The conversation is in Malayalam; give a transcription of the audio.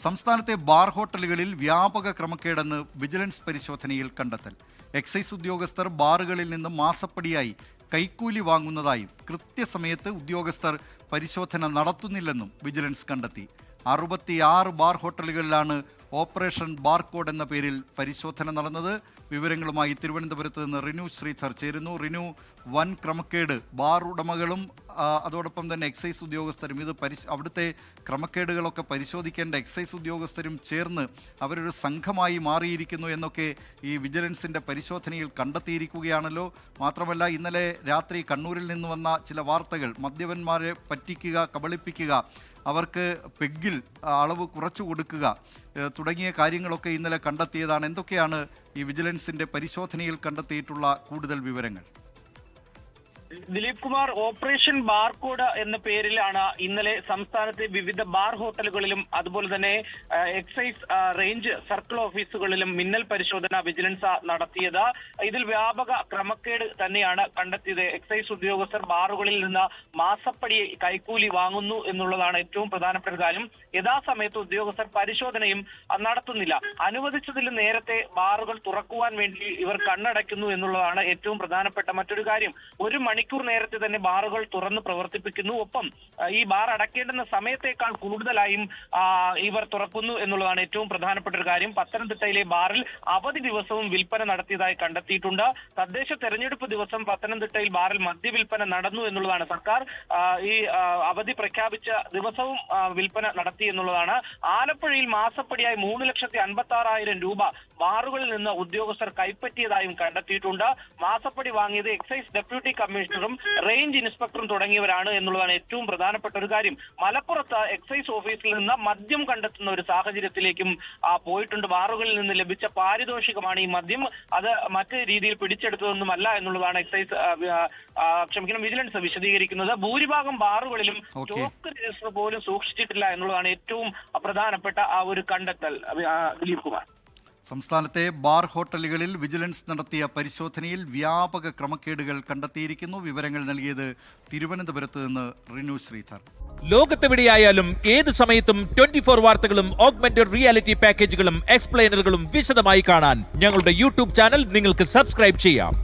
സംസ്ഥാനത്തെ ബാർ ഹോട്ടലുകളിൽ വ്യാപക ക്രമക്കേടെന്ന് വിജിലൻസ് പരിശോധനയിൽ കണ്ടെത്തൽ. എക്സൈസ് ഉദ്യോഗസ്ഥർ ബാറുകളിൽ നിന്ന് മാസപ്പടിയായി കൈക്കൂലി വാങ്ങുന്നതായും കൃത്യസമയത്ത് ഉദ്യോഗസ്ഥർ പരിശോധന നടത്തുന്നില്ലെന്നും വിജിലൻസ് കണ്ടെത്തി. 66 ബാർ ഹോട്ടലുകളിലാണ് ഓപ്പറേഷൻ ബാർകോഡ് എന്ന പേരിൽ പരിശോധന നടന്നത്. വിവരങ്ങളുമായി തിരുവനന്തപുരത്ത് നിന്ന് റിനു ശ്രീധർ ചേരുന്നു. റിനു, വൻ ക്രമക്കേട്, ബാർ ഉടമകളും അതോടൊപ്പം തന്നെ എക്സൈസ് ഉദ്യോഗസ്ഥരും, ഇത് അവിടുത്തെ ക്രമക്കേടുകളൊക്കെ പരിശോധിക്കേണ്ട എക്സൈസ് ഉദ്യോഗസ്ഥരും ചേർന്ന് അവരൊരു സംഘമായി മാറിയിരിക്കുന്നു എന്നൊക്കെ ഈ വിജിലൻസിൻ്റെ പരിശോധനയിൽ കണ്ടെത്തിയിരിക്കുകയാണല്ലോ. മാത്രമല്ല, ഇന്നലെ രാത്രി കണ്ണൂരിൽ നിന്ന് വന്ന ചില വാർത്തകൾ, മദ്യപന്മാരെ പറ്റിക്കുക, കബളിപ്പിക്കുക, അവർക്ക് പെഗ്ഗിൽ അളവ് കുറച്ചു കൊടുക്കുക തുടങ്ങിയ കാര്യങ്ങളൊക്കെ ഇന്നലെ കണ്ടെത്തിയതാണ്. എന്തൊക്കെയാണ് ഈ വിജിലൻസിന്റെ പരിശോധനയിൽ കണ്ടെത്തിയിട്ടുള്ള കൂടുതൽ വിവരങ്ങൾ? ദിലീപ് കുമാർ, ഓപ്പറേഷൻ ബാർകോഡ് എന്ന പേരിലാണ് ഇന്നലെ സംസ്ഥാനത്തെ വിവിധ ബാർ ഹോട്ടലുകളിലും അതുപോലെ തന്നെ എക്സൈസ് റേഞ്ച് സർക്കിൾ ഓഫീസുകളിലും മിന്നൽ പരിശോധന വിജിലൻസ് നടത്തിയത്. ഇതിൽ വ്യാപക ക്രമക്കേട് തന്നെയാണ് കണ്ടെത്തിയത്. എക്സൈസ് ഉദ്യോഗസ്ഥർ ബാറുകളിൽ നിന്ന് മാസപ്പടി കൈക്കൂലി വാങ്ങുന്നു എന്നുള്ളതാണ് ഏറ്റവും പ്രധാനപ്പെട്ട കാര്യം. യഥാസമയത്ത് ഉദ്യോഗസ്ഥർ പരിശോധനയും നടത്തുന്നില്ല. അനുവദിച്ചതിൽ നേരത്തെ ബാറുകൾ തുറക്കുവാൻ വേണ്ടി ഇവർ കണ്ണടയ്ക്കുന്നു എന്നുള്ളതാണ് ഏറ്റവും പ്രധാനപ്പെട്ട മറ്റൊരു കാര്യം. 1 മണിക്കൂർ നേരത്തെ തന്നെ ബാറുകൾ തുറന്ന് പ്രവർത്തിപ്പിക്കുന്നു. ഒപ്പം ഈ ബാർ അടയ്ക്കേണ്ടുന്ന സമയത്തേക്കാൾ കൂടുതലായും ഇവർ തുറക്കുന്നു എന്നുള്ളതാണ് ഏറ്റവും പ്രധാനപ്പെട്ട ഒരു കാര്യം. പത്തനംതിട്ടയിലെ ബാറിൽ അവധി ദിവസവും വിൽപ്പന നടത്തിയതായി കണ്ടെത്തിയിട്ടുണ്ട്. തദ്ദേശ തെരഞ്ഞെടുപ്പ് ദിവസം പത്തനംതിട്ടയിൽ ബാറിൽ മദ്യവിൽപ്പന നടന്നു എന്നുള്ളതാണ്. സർക്കാർ ഈ അവധി പ്രഖ്യാപിച്ച ദിവസവും വിൽപ്പന നടത്തി എന്നുള്ളതാണ്. ആലപ്പുഴയിൽ മാസപ്പടിയായി 3,56,000 രൂപ ബാറുകളിൽ നിന്ന് ഉദ്യോഗസ്ഥർ കൈപ്പറ്റിയതായും കണ്ടെത്തിയിട്ടുണ്ട്. മാസപ്പടി വാങ്ങിയത് എക്സൈസ് ഡെപ്യൂട്ടി കമ്മീഷണറും റേഞ്ച് ഇൻസ്പെക്ടറും തുടങ്ങിയവരാണ് എന്നുള്ളതാണ് ഏറ്റവും പ്രധാനപ്പെട്ട ഒരു കാര്യം. മലപ്പുറത്ത് എക്സൈസ് ഓഫീസിൽ നിന്ന് മദ്യം കണ്ടെത്തുന്ന ഒരു സാഹചര്യത്തിലേക്കും പോയിട്ടുണ്ട്. ബാറുകളിൽ നിന്ന് ലഭിച്ച പാരിതോഷികമാണ് ഈ മദ്യം. അത് മറ്റു രീതിയിൽ പിടിച്ചെടുത്തതൊന്നുമല്ല എന്നുള്ളതാണ് വിജിലൻസ് വിശദീകരിക്കുന്നത്. ഭൂരിഭാഗം ബാറുകളിലും സ്റ്റോക്ക് രജിസ്റ്റർ പോലും സൂക്ഷിച്ചിട്ടില്ല എന്നുള്ളതാണ് ഏറ്റവും പ്രധാനപ്പെട്ട ഒരു കണ്ടെത്തൽ. ദിലീപ് കുമാർ, സംസ്ഥാനത്തെ ബാർ ഹോട്ടലുകളിൽ വിജിലൻസ് നടത്തിയ പരിശോധനയിൽ വ്യാപക ക്രമക്കേടുകൾ കണ്ടെത്തിയിരിക്കുന്നു. വിവരങ്ങൾ നൽകിയത് തിരുവനന്തപുരത്ത് നിന്ന് റിനു ശ്രീധർ. ലോകത്തെവിടെയായാലും ഏത് സമയത്തും 24 വാർത്തകളും ഓഗ്മെന്റഡ് റിയാലിറ്റി പാക്കേജുകളും എക്സ്പ്ലെയിനറുകളും വിശദമായി കാണാൻ ഞങ്ങളുടെ യൂട്യൂബ് ചാനൽ നിങ്ങൾക്ക് സബ്സ്ക്രൈബ് ചെയ്യാം.